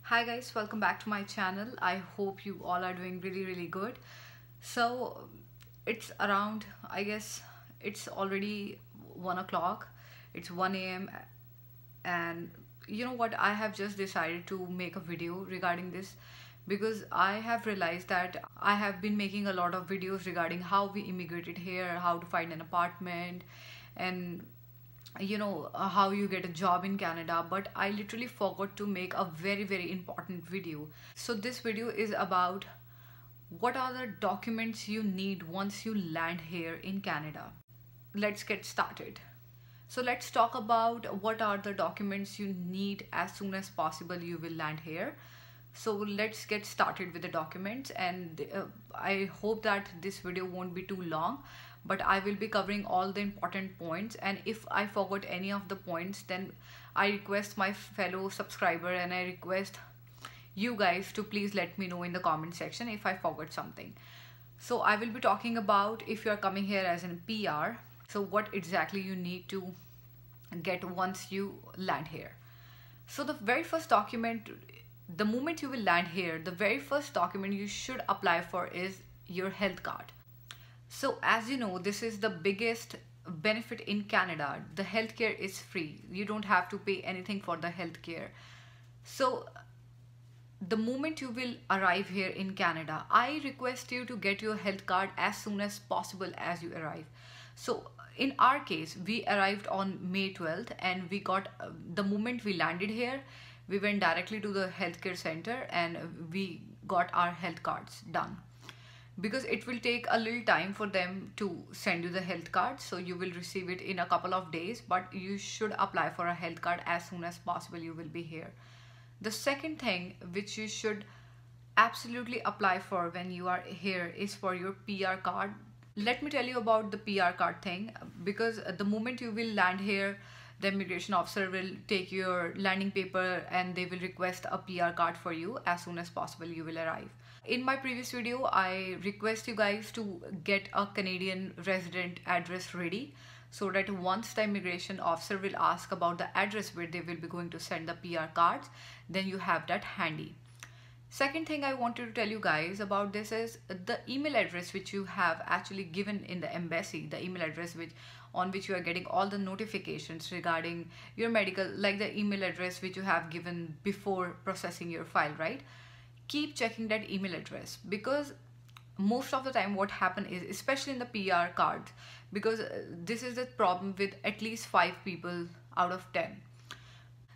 Hi guys, welcome back to my channel. I hope you all are doing really good. So it's around, I guess it's already 1 o'clock. It's 1 a.m. and you know what, I have just decided to make a video regarding this because I have realized that I have been making a lot of videos regarding how we immigrated here, how to find an apartment, and how you get a job in Canada, but I literally forgot to make a very important video. So this video is about what are the documents you need once you land here in Canada. Let's get started. So let's talk about what are the documents you need as soon as possible you will land here. So let's get started with the documents, and I hope that this video won't be too long, but I will be covering all the important points, and if I forgot any of the points, then I request my fellow subscriber and I request you guys to please let me know in the comment section if I forgot something. So I will be talking about if you are coming here as a PR, so what exactly you need to get once you land here. So the very first document, the moment you will land here, the very first document you should apply for is your health card. So as you know, this is the biggest benefit in Canada. The healthcare is free. You don't have to pay anything for the healthcare. So the moment you will arrive here in Canada, I request you to get your health card as soon as possible as you arrive. So in our case, we arrived on May 12th and we got, the moment we landed here, we went directly to the healthcare center and we got our health cards done. Because it will take a little time for them to send you the health card, so you will receive it in a couple of days, but you should apply for a health card as soon as possible you will be here. The second thing which you should absolutely apply for when you are here is for your PR card. Let me tell you about the PR card thing, because the moment you will land here, the immigration officer will take your landing paper and they will request a PR card for you as soon as possible you will arrive. In my previous video, I request you guys to get a Canadian resident address ready so that once the immigration officer will ask about the address where they will be going to send the PR cards, then you have that handy. Second thing I wanted to tell you guys about this is the email address which you have actually given in the embassy, the email address on which you are getting all the notifications regarding your medical, like the email address which you have given before processing your file, right? Keep checking that email address, because most of the time what happens is, especially in the PR cards, because this is the problem with at least 5 people out of 10.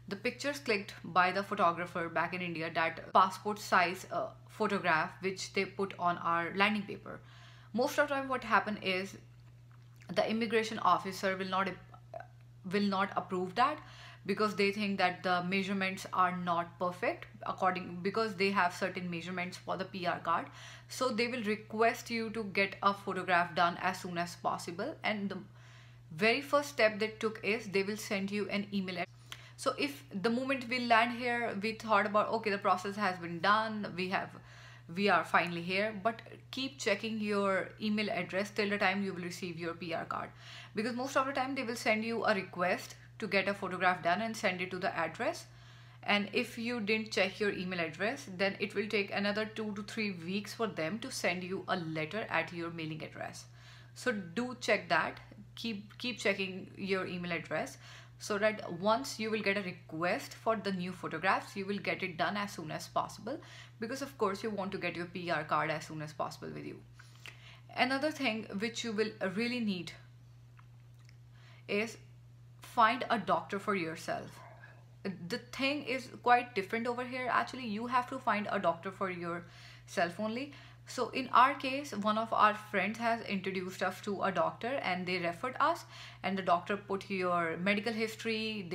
The pictures clicked by the photographer back in India, that passport size photograph which they put on our landing paper. Most of the time what happens is the immigration officer will not approve that, because they think that the measurements are not perfect because they have certain measurements for the PR card. So they will request you to get a photograph done as soon as possible, and the very first step they took is they will send you an email. So if the moment we land here, we thought about, okay, the process has been done, we are finally here, but keep checking your email address till the time you will receive your PR card, because most of the time they will send you a request to get a photograph done and send it to the address, and if you didn't check your email address, then it will take another 2 to 3 weeks for them to send you a letter at your mailing address. So do check that, keep checking your email address, so that once you will get a request for the new photographs, you will get it done as soon as possible, because of course you want to get your PR card as soon as possible with you. Another thing which you will really need is find a doctor for yourself. The thing is quite different over here. Actually, you have to find a doctor for yourself only. So in our case, one of our friends has introduced us to a doctor and they referred us, and the doctor put your medical history,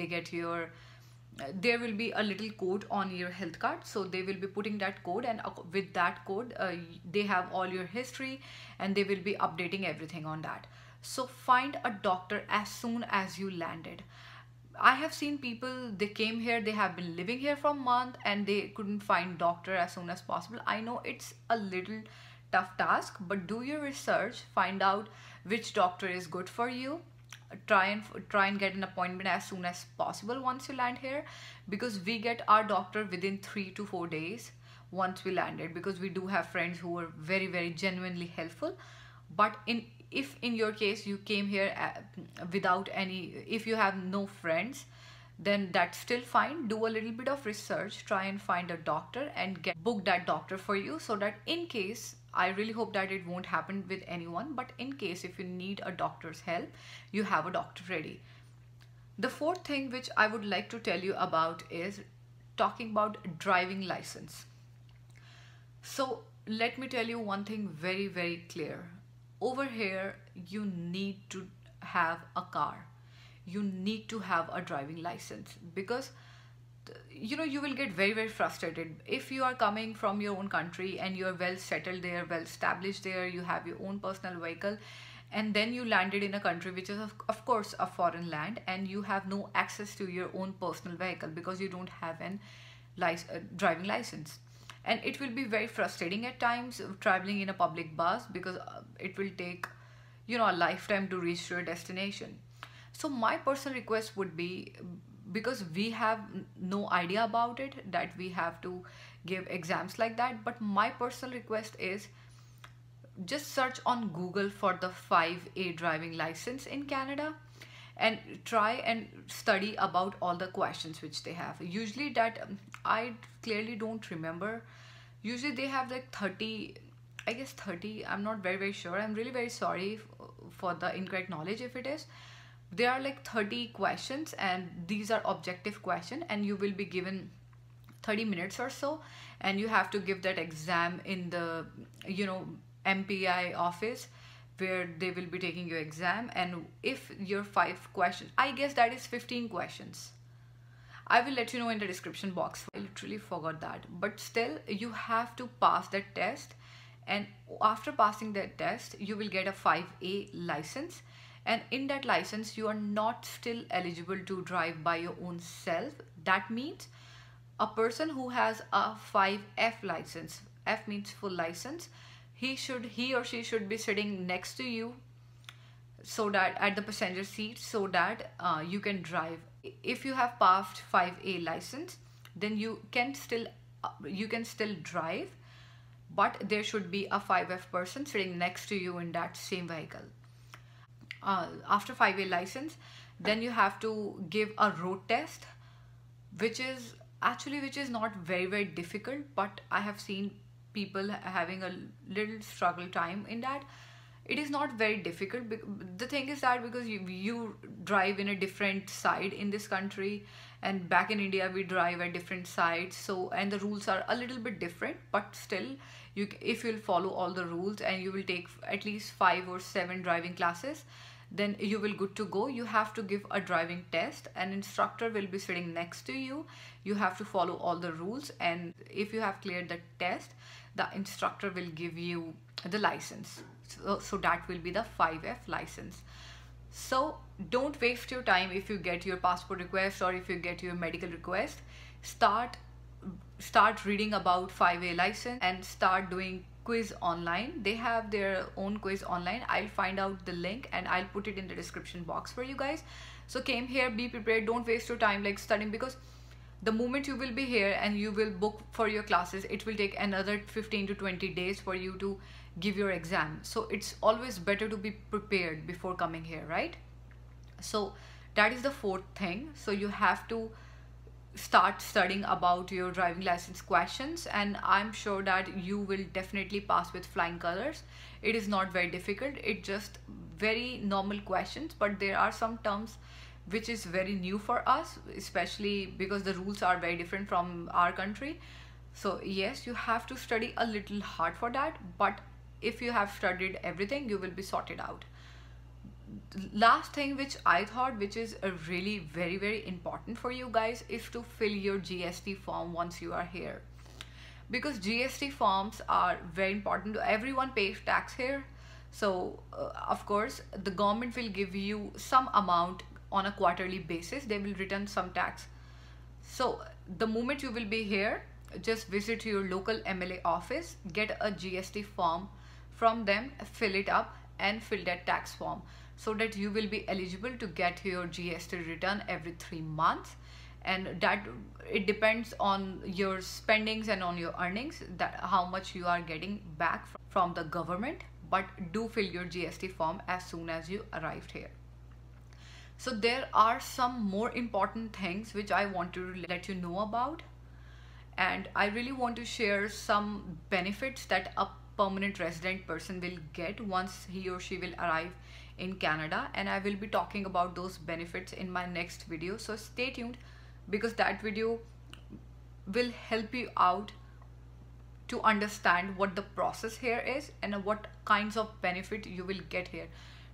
there will be a little code on your health card, so they will be putting that code, and with that code they have all your history and they will be updating everything on that. So find a doctor as soon as you landed. I have seen people, they came here, they have been living here for a month and they couldn't find doctor as soon as possible. I know it's a little tough task, but do your research, find out which doctor is good for you. try and get an appointment as soon as possible once you land here, because we get our doctor within 3 to 4 days once we landed, because we do have friends who are very genuinely helpful. But if in your case you came here without any, if you have no friends, then that's still fine. Do a little bit of research, try and find a doctor and book that doctor for you, so that in case, I really hope that it won't happen with anyone, but in case if you need a doctor's help, you have a doctor ready. The fourth thing which I would like to tell you about is talking about driving license. So let me tell you one thing very clear. Over here, you need to have a car. You need to have a driving license, because you know, you will get very frustrated if you are coming from your own country and you are well settled there, well established there, you have your own personal vehicle, and then you landed in a country which is of course a foreign land, and you have no access to your own personal vehicle because you don't have an driving license. And it will be very frustrating at times traveling in a public bus, because it will take, you know, a lifetime to reach your destination. So my personal request would be, because we have no idea about it, that we have to give exams like that, but my personal request is just search on Google for the 5A driving license in Canada and try and study about all the questions which they have. Usually that, I clearly don't remember, usually they have like 30, I guess 30, I'm not very sure, I'm really very sorry for the incorrect knowledge if it is. There are like 30 questions, and these are objective questions, and you will be given 30 minutes or so, and you have to give that exam in the, you know, MPI office where they will be taking your exam. And if your 5 questions, I guess that is 15 questions, I will let you know in the description box. I literally forgot that, but still you have to pass that test, and after passing that test you will get a 5A license. And in that license, you are not still eligible to drive by your own self. That means a person who has a 5F license, F means full license, he or she should be sitting next to you, so that at the passenger seat, so that you can drive. If you have passed 5A license, then you can still drive, but there should be a 5F person sitting next to you in that same vehicle. After 5A license, then you have to give a road test, which is not very difficult, but I have seen people having a little struggle time in that. It is not very difficult. The thing is that because you drive in a different side in this country, and back in India we drive at different sides, so, and the rules are a little bit different, but still if you'll follow all the rules and you will take at least 5 or 7 driving classes, then you will good to go. You have to give a driving test, an instructor will be sitting next to you. You have to follow all the rules, and if you have cleared the test, the instructor will give you the license. So that will be the 5F license. So don't waste your time. If you get your passport request or if you get your medical request, start reading about 5A license and start doing quiz online. They have their own quiz online. I'll find out the link and I'll put it in the description box for you guys. So came here, be prepared, don't waste your time like studying, because the moment you will be here and you will book for your classes, it will take another 15 to 20 days for you to give your exam. So it's always better to be prepared before coming here, right? So that is the 4th thing. So you have to start studying about your driving license questions, and I'm sure that you will definitely pass with flying colors. It is not very difficult, it's just very normal questions, but there are some terms which is very new for us, especially because the rules are very different from our country. So yes, you have to study a little hard for that, but if you have studied everything, you will be sorted out. Last thing which I thought, which is a really very important for you guys, is to fill your GST form once you are here, because GST forms are very important. Everyone pays tax here, so of course the government will give you some amount on a quarterly basis. They will return some tax. So the moment you will be here, just visit your local MLA office, get a GST form from them, fill it up and fill that tax form. so that you will be eligible to get your GST return every 3 months. And that it depends on your spendings and on your earnings, that how much you are getting back from the government. But do fill your GST form as soon as you arrived here. So there are some more important things which I want to let you know about, and I really want to share some benefits that a permanent resident person will get once he or she will arrive in Canada, and I will be talking about those benefits in my next video. So stay tuned, because that video will help you out to understand what the process here is and what kinds of benefit you will get here.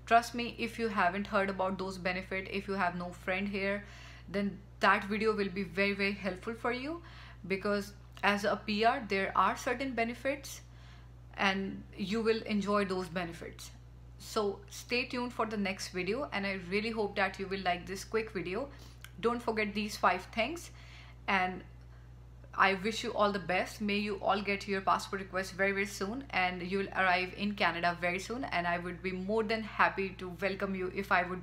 Trust me, if you haven't heard about those benefits, if you have no friend here, then that video will be very, very helpful for you, because as a PR there are certain benefits and you will enjoy those benefits. So stay tuned for the next video, and I really hope that you will like this quick video. Don't forget these 5 things, and I wish you all the best. May you all get your passport request very, very soon, and you will arrive in Canada very soon, and I would be more than happy to welcome you if I would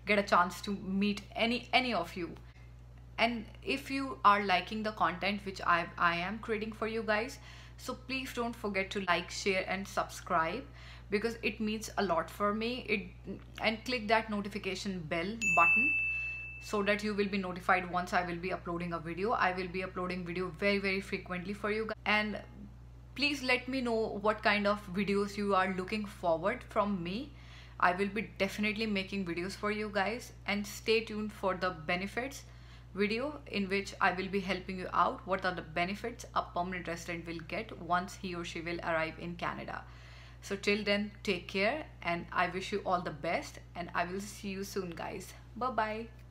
get a chance to meet any of you. And if you are liking the content which I am creating for you guys, so please don't forget to like, share and subscribe, because it means a lot for me. And click that notification bell button, so that you will be notified once I will be uploading a video. I will be uploading video very, very frequently for you guys. And please let me know what kind of videos you are looking forward from me. I will be definitely making videos for you guys. And stay tuned for the benefits video, in which I will be helping you out what are the benefits a permanent resident will get once he or she will arrive in Canada. So till then, take care, and I wish you all the best, and I will see you soon guys. Bye bye.